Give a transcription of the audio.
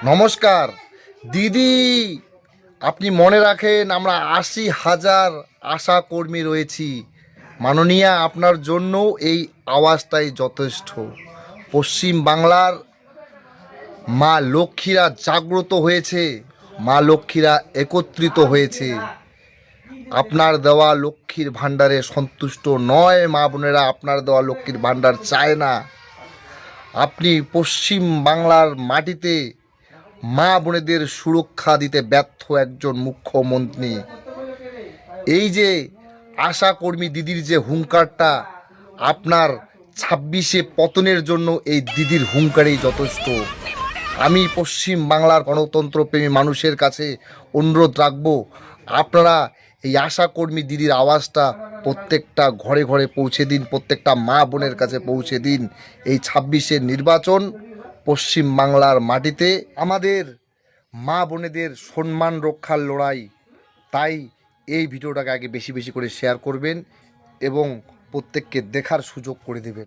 নমস্কার দিদি, আপনি মনে রাখেন আমরা ৮০,০০০ আশা কর্মী রয়েছি। মাননীয়া, আপনার জন্য এই আওয়াজটাই যথেষ্ট। পশ্চিম বাংলার মা লক্ষ্মীরা জাগ্রত হয়েছে, মা লক্ষ্মীরা একত্রিত হয়েছে। আপনার দেওয়া লক্ষ্মীর ভাণ্ডারে সন্তুষ্ট নয় মা বোনেরা, আপনার দেওয়া লক্ষ্মীর ভাণ্ডার চায় না। আপনি পশ্চিম বাংলার মাটিতে মা বোনেদের সুরক্ষা দিতে ব্যর্থ একজন মুখ্যমন্ত্রী। এই যে আশাকর্মী দিদির যে হুঙ্কারটা, আপনার ২৬শে পতনের জন্য এই দিদির হুঙ্কারেই যথেষ্ট। আমি পশ্চিম বাংলার গণতন্ত্রপ্রেমী মানুষের কাছে অনুরোধ রাখব, আপনারা এই আশাকর্মী দিদির আওয়াজটা প্রত্যেকটা ঘরে ঘরে পৌঁছে দিন, প্রত্যেকটা মা বোনের কাছে পৌঁছে দিন। এই ২৬শে নির্বাচন পশ্চিম বাংলার মাটিতে আমাদের মা বোনেদের সম্মান রক্ষার লড়াই। তাই এই ভিডিওটাকে আগে বেশি বেশি করে শেয়ার করবেন এবং প্রত্যেককে দেখার সুযোগ করে দেবেন।